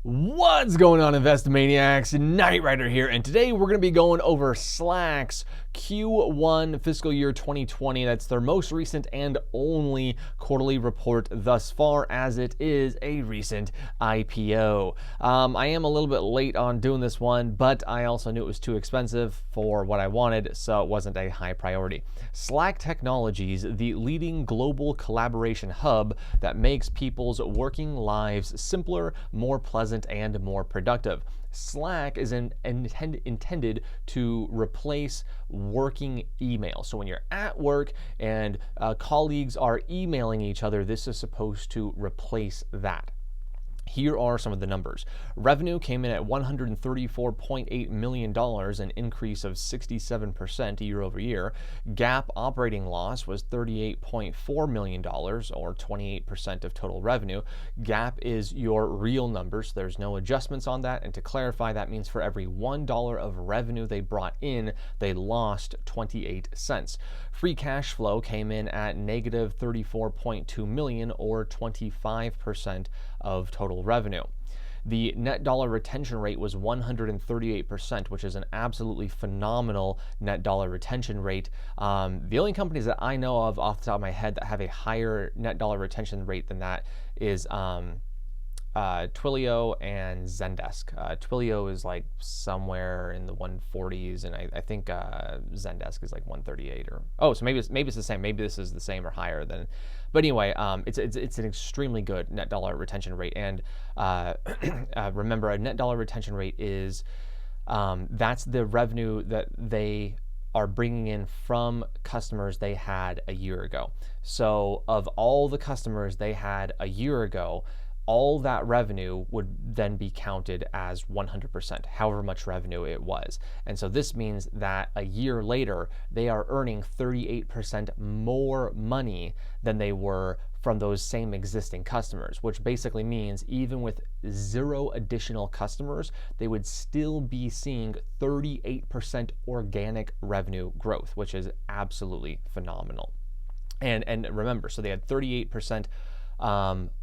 What's going on, Investomaniacs? Knight Rider here, and today we're going to be going over Slack's Q1 fiscal year 2020. That's their most recent and only quarterly report thus far, as it is a recent IPO. I am a little bit late on doing this one, but I also knew it was too expensive for what I wanted, so it wasn't a high priority. Slack Technologies, the leading global collaboration hub that makes people's working lives simpler, more pleasant, and more productive. Slack is intended to replace working email. So when you're at work and colleagues are emailing each other, this is supposed to replace that. Here are some of the numbers. Revenue came in at $134.8 million, an increase of 67% year over year. GAAP operating loss was $38.4 million, or 28% of total revenue. GAAP is your real numbers. There's no adjustments on that. And to clarify, that means for every $1 of revenue they brought in, they lost 28 cents. Free cash flow came in at negative $34.2 million, or 25% of total revenue. The net dollar retention rate was 138%, which is an absolutely phenomenal net dollar retention rate. The only companies that I know of off the top of my head that have a higher net dollar retention rate than that is Twilio and Zendesk. Twilio is like somewhere in the 140s, and I think Zendesk is like 138 so maybe it's the same. Maybe this is the same or higher than. But anyway, it's an extremely good net dollar retention rate, and remember, a net dollar retention rate is that's the revenue that they are bringing in from customers they had a year ago. So of all the customers they had a year ago, all that revenue would then be counted as 100%, however much revenue it was. And so this means that a year later, they are earning 38% more money than they were from those same existing customers, which basically means even with zero additional customers, they would still be seeing 38% organic revenue growth, which is absolutely phenomenal. And remember, so they had 38%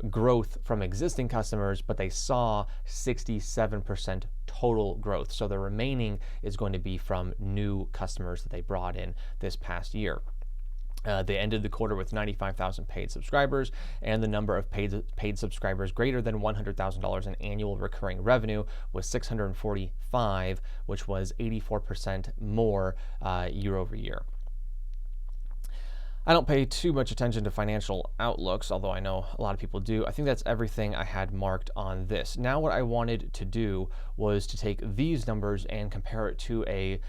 growth from existing customers, but they saw 67% total growth. So the remaining is going to be from new customers that they brought in this past year. They ended the quarter with 95,000 paid subscribers, and the number of paid subscribers greater than $100,000 in annual recurring revenue was 645, which was 84% more year over year. I don't pay too much attention to financial outlooks, although I know a lot of people do. I think that's everything I had marked on this. Now what I wanted to do was to take these numbers and compare it to a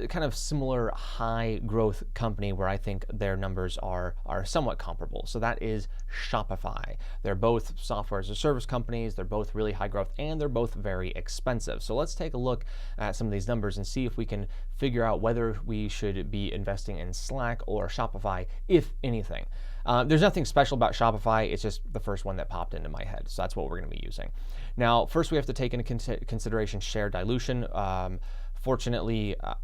kind of similar high growth company where I think their numbers are somewhat comparable. So that is Shopify. They're both software as a service companies, they're both really high growth, and they're both very expensive. So let's take a look at some of these numbers and see if we can figure out whether we should be investing in Slack or Shopify, if anything. There's nothing special about Shopify, it's just the first one that popped into my head. So that's what we're going to be using. Now, first we have to take into consideration share dilution. Fortunately, I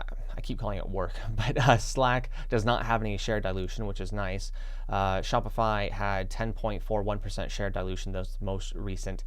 keep calling it work, but Slack does not have any share dilution, which is nice. Shopify had 10.41% share dilution this most recent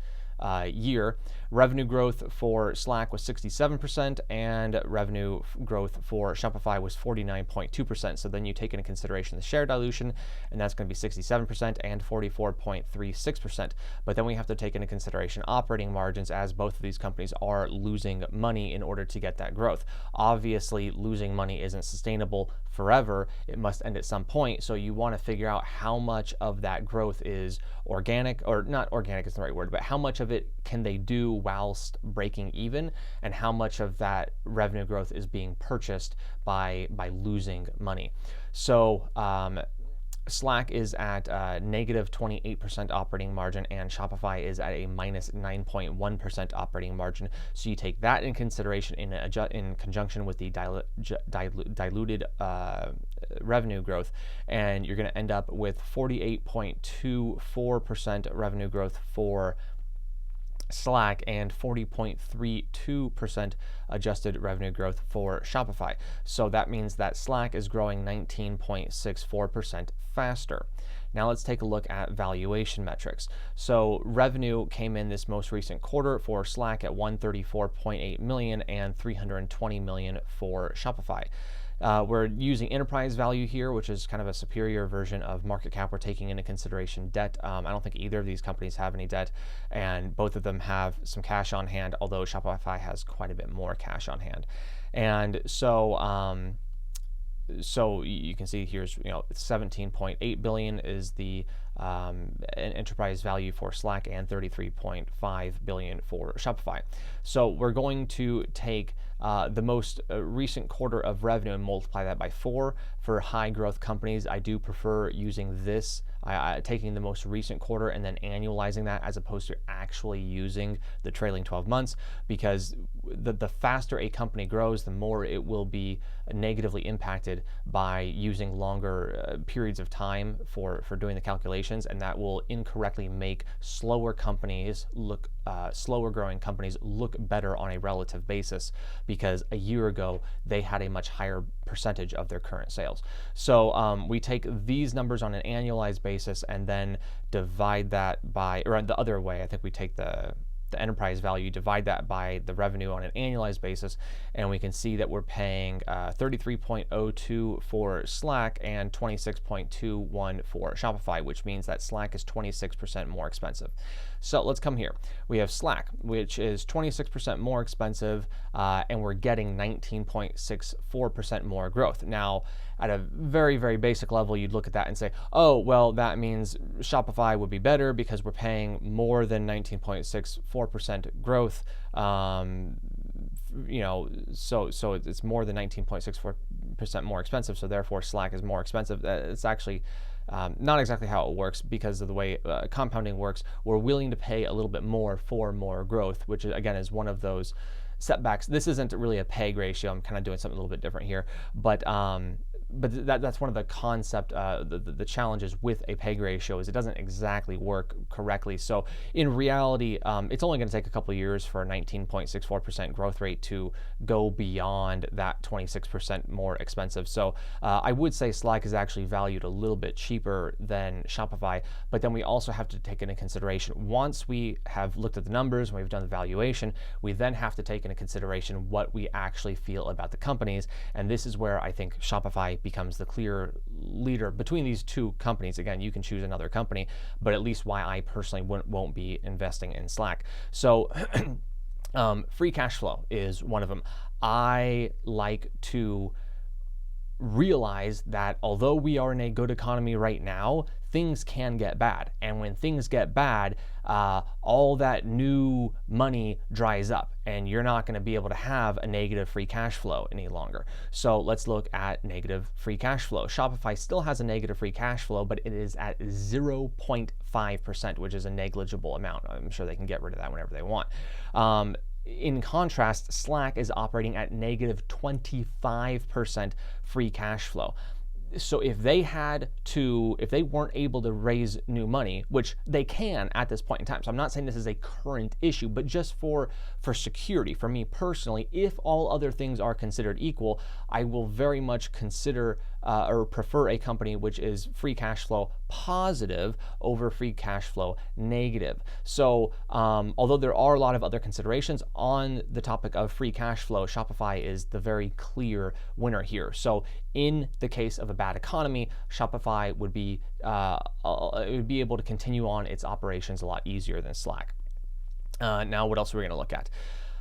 year. Revenue growth for Slack was 67%, and revenue growth for Shopify was 49.2%. So then you take into consideration the share dilution, and that's going to be 67% and 44.36%. But then we have to take into consideration operating margins, as both of these companies are losing money in order to get that growth. Obviously, losing money isn't sustainable forever. It must end at some point. So you want to figure out how much of that growth is organic, or not organic is the right word, but how much of it can they do whilst breaking even, and how much of that revenue growth is being purchased by losing money. So Slack is at negative 28% operating margin, and Shopify is at a minus 9.1% operating margin. So you take that in consideration in conjunction with the diluted revenue growth, and you're going to end up with 48.24% revenue growth for Slack and 40.32% adjusted revenue growth for Shopify. So that means that Slack is growing 19.64% faster. Now let's take a look at valuation metrics. So revenue came in this most recent quarter for Slack at 134.8 million and 320 million for Shopify. We're using enterprise value here, which is kind of a superior version of market cap. We're taking into consideration debt. I don't think either of these companies have any debt, and both of them have some cash on hand, although Shopify has quite a bit more cash on hand. And so you can see here's 17.8 billion is the enterprise value for Slack and 33.5 billion for Shopify. So we're going to take the most recent quarter of revenue and multiply that by 4 for high growth companies. I do prefer using this, taking the most recent quarter and then annualizing that as opposed to actually using the trailing 12 months, because the faster a company grows, the more it will be negatively impacted by using longer periods of time for doing the calculations, and that will incorrectly make slower growing companies look better on a relative basis, because a year ago they had a much higher percentage of their current sales. So we take these numbers on an annualized basis and then divide that by, or the other way, I think we take the enterprise value, divide that by the revenue on an annualized basis, and we can see that we're paying 33.02 for Slack and 26.21 for Shopify, which means that Slack is 26% more expensive. So let's come here. We have Slack, which is 26% more expensive, and we're getting 19.64% more growth. Now, at a very, very basic level, you'd look at that and say, oh, well, that means Shopify would be better because we're paying more than 19.64% growth. So it's more than 19.64% more expensive, so therefore Slack is more expensive. It's actually not exactly how it works, because of the way compounding works. We're willing to pay a little bit more for more growth, which again is one of those setbacks. This isn't really a PEG ratio. I'm kind of doing something a little bit different here, but that's one of the the challenges with a PEG ratio, is it doesn't exactly work correctly. So in reality, it's only going to take a couple of years for a 19.64% growth rate to go beyond that 26% more expensive. So I would say Slack is actually valued a little bit cheaper than Shopify, but then we also have to take into consideration, once we have looked at the numbers and we've done the valuation, we then have to take into consideration what we actually feel about the companies, and this is where I think Shopify becomes the clear leader between these two companies. Again, you can choose another company, but at least why I personally won't be investing in Slack. So free cash flow is one of them. I like to realize that although we are in a good economy right now, things can get bad. And when things get bad, all that new money dries up, and you're not going to be able to have a negative free cash flow any longer. So let's look at negative free cash flow. Shopify still has a negative free cash flow, but it is at 0.5%, which is a negligible amount. I'm sure they can get rid of that whenever they want. In contrast, Slack is operating at negative 25% free cash flow. So if they weren't able to raise new money, which they can at this point in time, so I'm not saying this is a current issue, but just for security, for me personally, if all other things are considered equal, I will very much consider or prefer a company which is free cash flow positive over free cash flow negative. So although there are a lot of other considerations on the topic of free cash flow, Shopify is the very clear winner here. So in the case of a bad economy, Shopify would be able to continue on its operations a lot easier than Slack. Now, what else are we going to look at?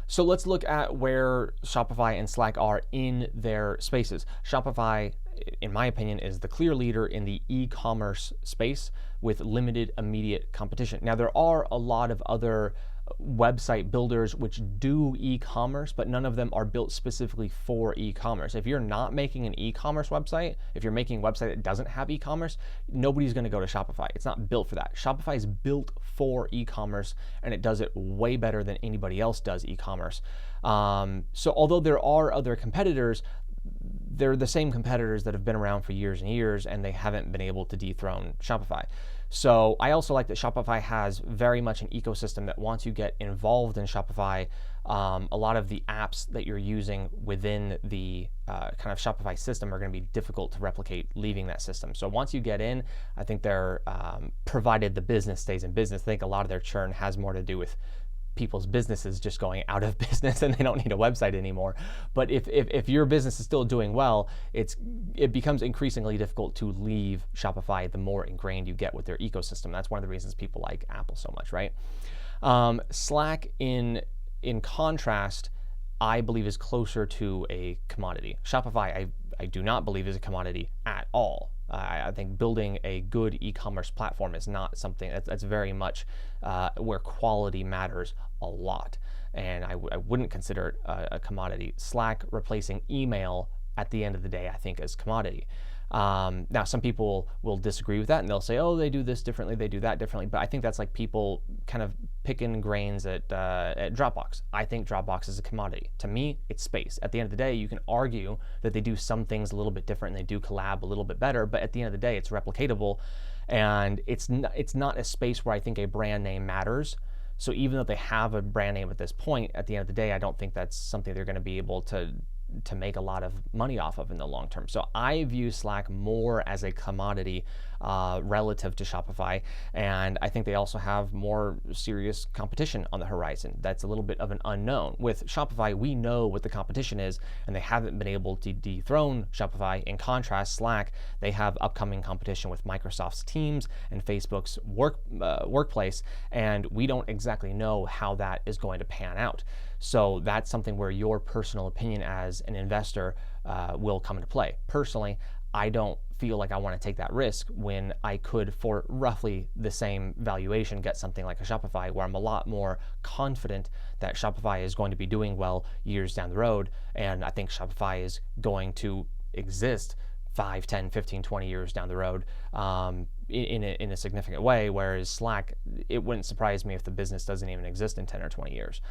So let's look at where Shopify and Slack are in their spaces. Shopify, in my opinion, is the clear leader in the e-commerce space with limited immediate competition. Now, there are a lot of other website builders which do e-commerce, but none of them are built specifically for e-commerce. If you're not making an e-commerce website, if you're making a website that doesn't have e-commerce, nobody's going to go to Shopify. It's not built for that. Shopify is built for e-commerce, and it does it way better than anybody else does e-commerce. So although there are other competitors, they're the same competitors that have been around for years and years, and they haven't been able to dethrone Shopify. So I also like that Shopify has very much an ecosystem that once you get involved in Shopify, a lot of the apps that you're using within the kind of Shopify system are going to be difficult to replicate leaving that system. So once you get in, I think they're, provided the business stays in business, I think a lot of their churn has more to do with people's businesses just going out of business and they don't need a website anymore. But if your business is still doing well, it becomes increasingly difficult to leave Shopify the more ingrained you get with their ecosystem. That's one of the reasons people like Apple so much, right? Slack, in contrast, I believe is closer to a commodity. Shopify, I do not believe is a commodity at all. I think building a good e-commerce platform is not something that's very much where quality matters a lot, and I wouldn't consider it a commodity. Slack replacing email at the end of the day, I think, is commodity. Now, some people will disagree with that and they'll say, oh, they do this differently, they do that differently. But I think that's like people kind of picking grains at Dropbox. I think Dropbox is a commodity. To me, it's space. At the end of the day, you can argue that they do some things a little bit different and they do collab a little bit better. But at the end of the day, it's replicatable. And it's not a space where I think a brand name matters. So even though they have a brand name at this point, at the end of the day, I don't think that's something they're going to be able to make a lot of money off of in the long term. So I view Slack more as a commodity relative to Shopify, and I think they also have more serious competition on the horizon. That's a little bit of an unknown. With Shopify, we know what the competition is, and they haven't been able to dethrone Shopify. In contrast, Slack, they have upcoming competition with Microsoft's Teams and Facebook's Workplace, and we don't exactly know how that is going to pan out. So that's something where your personal opinion as an investor will come into play. Personally, I don't feel like I want to take that risk when I could, for roughly the same valuation, get something like a Shopify, where I'm a lot more confident that Shopify is going to be doing well years down the road. And I think Shopify is going to exist 5, 10, 15, 20 years down the road in a significant way, whereas Slack, it wouldn't surprise me if the business doesn't even exist in 10 or 20 years.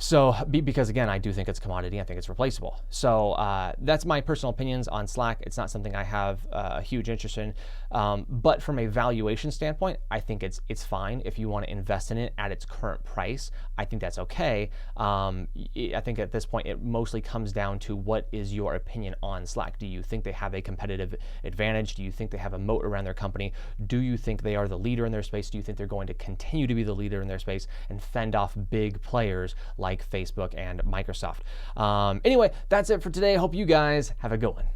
So, because again, I do think it's a commodity, I think it's replaceable. So that's my personal opinions on Slack. It's not something I have a huge interest in, but from a valuation standpoint, I think it's fine if you want to invest in it at its current price. I think that's okay. I think at this point, it mostly comes down to what is your opinion on Slack. Do you think they have a competitive advantage? Do you think they have a moat around their company? Do you think they are the leader in their space? Do you think they're going to continue to be the leader in their space and fend off big players like Facebook and Microsoft? Anyway, that's it for today. Hope you guys have a good one.